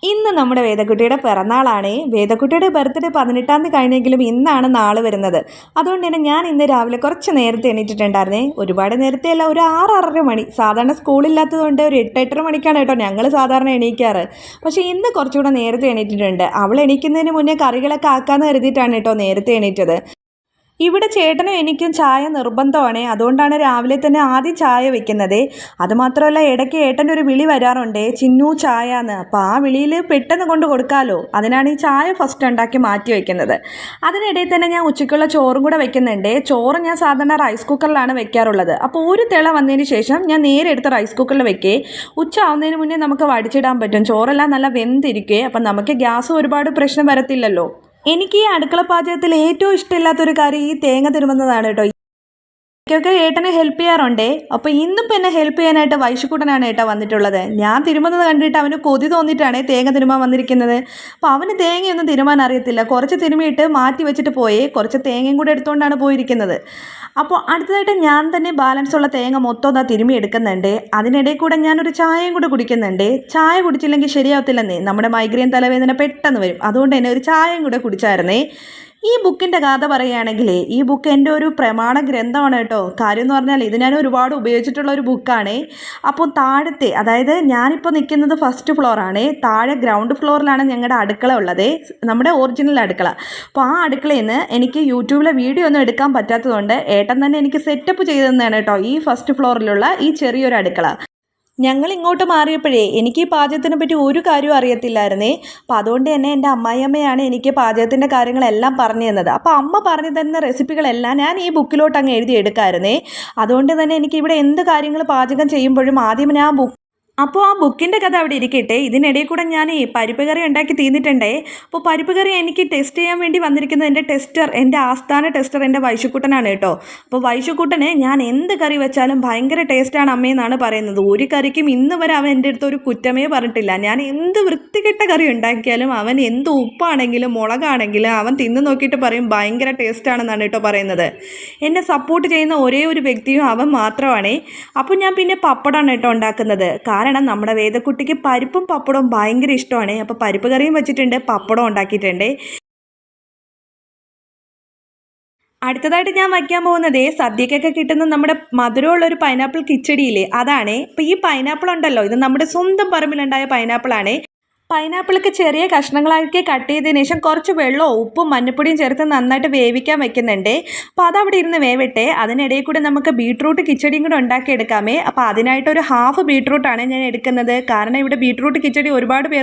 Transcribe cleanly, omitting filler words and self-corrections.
ഇന്ന് നമ്മുടെ വേദക്കുട്ടിയുടെ പിറന്നാളാണ്. വേദക്കുട്ടിയുടെ ബർത്ത്ഡേ 18-ാം തീയതി കഴിഞ്ഞെങ്കിലും ഇന്നാണ് നാൾ വരുന്നത്. അതുകൊണ്ട് തന്നെ ഞാൻ ഇന്ന് രാവിലെ കുറച്ച് നേരത്തെ എണീറ്റിട്ടുണ്ടായിരുന്നേ. ഒരുപാട് നേരത്തെ അല്ല, ഒരു 6-6:30 മണി. സാധാരണ സ്കൂളില്ലാത്തതുകൊണ്ട് ഒരു 8-8:30 മണിക്കാണ് കേട്ടോ ഞങ്ങൾ സാധാരണ എണീക്കാറ്. പക്ഷേ ഇന്ന് കുറച്ചുകൂടെ നേരത്തെ എണീറ്റിട്ടുണ്ട്. അവൾ എണീക്കുന്നതിന് മുന്നേ കറികളൊക്കെ ആക്കാമെന്ന് കരുതിയിട്ടാണ് കേട്ടോ നേരത്തെ എണീറ്റത്. ഇവിടെ ചേട്ടനും എനിക്കും ചായ നിർബന്ധമാണ്. അതുകൊണ്ടാണ് രാവിലെ തന്നെ ആദ്യം ചായ വെക്കുന്നത്. അതുമാത്രമല്ല, ഇടയ്ക്ക് ഏട്ടൻ്റെ ഒരു വിളി വരാറുണ്ട്, ചിന്നു ചായ എന്ന്. അപ്പോൾ ആ വിളിയിൽ പെട്ടെന്ന് കൊണ്ട് കൊടുക്കാമല്ലോ, അതിനാണ് ഈ ചായ ഫസ്റ്റ് ഉണ്ടാക്കി മാറ്റി വയ്ക്കുന്നത്. അതിനിടയിൽ തന്നെ ഞാൻ ഉച്ചയ്ക്കുള്ള ചോറും കൂടെ വെക്കുന്നുണ്ട്. ചോറ് ഞാൻ സാധാരണ റൈസ് കുക്കറിലാണ് വെക്കാറുള്ളത്. അപ്പോൾ ഒരു തിള വന്നതിന് ശേഷം ഞാൻ നേരെ എടുത്ത് റൈസ് കുക്കറിൽ വെക്കേ. ഉച്ച ആവുന്നതിന് മുന്നേ നമുക്ക് വടിച്ചിടാൻ പറ്റും. ചോറെല്ലാം നല്ല വെന്തിരിക്കേ. അപ്പം നമുക്ക് ഗ്യാസ് ഒരുപാട് പ്രശ്നം വരത്തില്ലല്ലോ. എനിക്ക് ഈ അടുക്കള പാചകത്തിൽ ഏറ്റവും ഇഷ്ടമില്ലാത്തൊരു കാര്യം ഈ തേങ്ങ തിരുമുന്നതാണ് കേട്ടോ. എനിക്കൊക്കെ ഏട്ടനെ ഹെൽപ്പ് ചെയ്യാറുണ്ടേ. അപ്പോൾ ഇന്നിപ്പോൾ എന്നെ ഹെൽപ്പ് ചെയ്യാനായിട്ട് വൈശുക്കുട്ടനാണ് ഏട്ടാ വന്നിട്ടുള്ളത്. ഞാൻ തിരുമുന്നത് കണ്ടിട്ട് അവന് കൊതി തോന്നിയിട്ടാണ് തേങ്ങ തിരുമാൻ വന്നിരിക്കുന്നത്. അപ്പോൾ അവന് തേങ്ങയൊന്നും തിരുമാൻ അറിയത്തില്ല. കുറച്ച് തിരുമിയിട്ട് മാറ്റി വെച്ചിട്ട് പോയേ, കുറച്ച് തേങ്ങയും കൂടെ എടുത്തുകൊണ്ടാണ് പോയിരിക്കുന്നത്. അപ്പോൾ അടുത്തതായിട്ട് ഞാൻ തന്നെ ബാലൻസ് ഉള്ള തേങ്ങ മൊത്തം അതാ തിരുമി എടുക്കുന്നുണ്ട്. അതിനിടയിൽ കൂടെ ഞാനൊരു ചായയും കൂടെ കുടിക്കുന്നുണ്ട്. ചായ കുടിച്ചില്ലെങ്കിൽ ശരിയാവത്തില്ലെന്നേ, നമ്മുടെ മൈഗ്രെയിൻ തലവേദന പെട്ടെന്ന് വരും. അതുകൊണ്ട് തന്നെ ഒരു ചായയും കൂടെ കുടിച്ചായിരുന്നേ. ഈ ബുക്കിൻ്റെ കഥ പറയുകയാണെങ്കിൽ ഈ ബുക്ക് എൻ്റെ ഒരു പ്രമാണ ഗ്രന്ഥമാണ് കേട്ടോ. കാര്യം എന്ന് പറഞ്ഞാൽ ഇത് ഞാൻ ഒരുപാട് ഉപയോഗിച്ചിട്ടുള്ള ഒരു ബുക്കാണ്. അപ്പോൾ താഴത്തെ, അതായത് ഞാനിപ്പോൾ നിൽക്കുന്നത് ഫസ്റ്റ് ഫ്ലോറാണ്. താഴെ ഗ്രൗണ്ട് ഫ്ലോറിലാണ് ഞങ്ങളുടെ അടുക്കള ഉള്ളത്, നമ്മുടെ ഒറിജിനൽ അടുക്കള. അപ്പോൾ ആ അടുക്കളയിൽ നിന്ന് എനിക്ക് യൂട്യൂബിലെ വീഡിയോ ഒന്നും എടുക്കാൻ പറ്റാത്തതുകൊണ്ട് ഏട്ടൻ തന്നെ എനിക്ക് സെറ്റപ്പ് ചെയ്തു തന്നെയാണ് കേട്ടോ ഈ ഫസ്റ്റ് ഫ്ലോറിലുള്ള ഈ ചെറിയൊരു അടുക്കള. ഞങ്ങൾ ഇങ്ങോട്ട് മാറിയപ്പോഴേ എനിക്ക് ഈ പാചകത്തിനെ പറ്റി ഒരു കാര്യവും അറിയത്തില്ലായിരുന്നേ. അപ്പോൾ അതുകൊണ്ട് തന്നെ എൻ്റെ അമ്മായിയമ്മയാണ് എനിക്ക് പാചകത്തിൻ്റെ കാര്യങ്ങളെല്ലാം പറഞ്ഞു തന്നത്. അപ്പോൾ അമ്മ പറഞ്ഞു തരുന്ന റെസിപ്പികളെല്ലാം ഞാൻ ഈ ബുക്കിലോട്ട് അങ്ങ് എഴുതി എടുക്കാമായിരുന്നേ. അതുകൊണ്ട് തന്നെ എനിക്ക് ഇവിടെ എന്ത് കാര്യങ്ങൾ പാചകം ചെയ്യുമ്പോഴും ആദ്യം ഞാൻ അപ്പോൾ ആ ബുക്കിൻ്റെ കഥ അവിടെ ഇരിക്കട്ടെ. ഇതിനിടയിൽ കൂടെ ഞാൻ പരിപ്പ് കറി ഉണ്ടാക്കി തീർന്നിട്ടുണ്ടേ. അപ്പോൾ പരിപ്പ് കറി എനിക്ക് ടെസ്റ്റ് ചെയ്യാൻ വേണ്ടി വന്നിരിക്കുന്നത് എൻ്റെ ടെസ്റ്റർ, എൻ്റെ ആസ്ഥാന ടെസ്റ്റർ എൻ്റെ വൈശുക്കുട്ടനാണ് കേട്ടോ. അപ്പോൾ വൈശുക്കുട്ടനെ ഞാൻ എന്ത് കറി വെച്ചാലും ഭയങ്കര ടേസ്റ്റാണ് അമ്മയെന്നാണ് പറയുന്നത്. ഒരു കറിക്കും ഇന്ന് വരെ അവൻ എൻ്റെ അടുത്ത് ഒരു കുറ്റമേ പറഞ്ഞിട്ടില്ല. ഞാൻ എന്ത് വൃത്തികെട്ട കറി ഉണ്ടാക്കിയാലും അവൻ എന്ത് ഉപ്പാണെങ്കിലും മുളകാണെങ്കിലും അവൻ തിന്ന് നോക്കിയിട്ട് പറയും ഭയങ്കര ടേസ്റ്റാണെന്നാണ് കേട്ടോ പറയുന്നത്. എന്നെ സപ്പോർട്ട് ചെയ്യുന്ന ഒരേ ഒരു വ്യക്തിയും അവൻ മാത്രമാണേ. അപ്പോൾ ഞാൻ പിന്നെ പപ്പടമാണ് കേട്ടോ ഉണ്ടാക്കുന്നത്. കാരണം നമ്മുടെ വേദക്കുട്ടിക്ക് പരിപ്പും പപ്പടവും ഭയങ്കര ഇഷ്ടമാണ്. അപ്പോൾ പരിപ്പ് കറിയും വെച്ചിട്ടുണ്ട്, പപ്പടം ഉണ്ടാക്കിയിട്ടുണ്ട്. അടുത്തതായിട്ട് ഞാൻ വയ്ക്കാൻ പോകുന്നത് സദ്യക്കൊക്കെ കിട്ടുന്ന നമ്മുടെ മധുരമുള്ളൊരു പൈനാപ്പിൾ കിച്ചടിയില്ലേ, അതാണ്. അപ്പോൾ ഈ പൈനാപ്പിൾ ഉണ്ടല്ലോ, ഇത് നമ്മുടെ സ്വന്തം പറമ്പിലുണ്ടായ പൈനാപ്പിളാണ്. പൈനാപ്പിളൊക്കെ ചെറിയ കഷ്ണങ്ങളാക്കി കട്ട് ചെയ്തതിന് ശേഷം കുറച്ച് വെള്ളവും ഉപ്പും മഞ്ഞപ്പൊടിയും ചേർത്ത് നന്നായിട്ട് വേവിക്കാൻ വെക്കുന്നുണ്ട്. അപ്പോൾ അതവിടെ ഇരുന്ന് വേവട്ടെ. അതിനിടയിൽ കൂടെ നമുക്ക് ബീട്രൂട്ട് കിച്ചടിയും കൂടെ ഉണ്ടാക്കിയെടുക്കാമേ. അപ്പോൾ അതിനായിട്ടൊരു ഹാഫ് ബീട്രൂട്ടാണ് ഞാൻ എടുക്കുന്നത്. കാരണം ഇവിടെ ബീട്രൂട്ട് കിച്ചടി ഒരുപാട് പേർ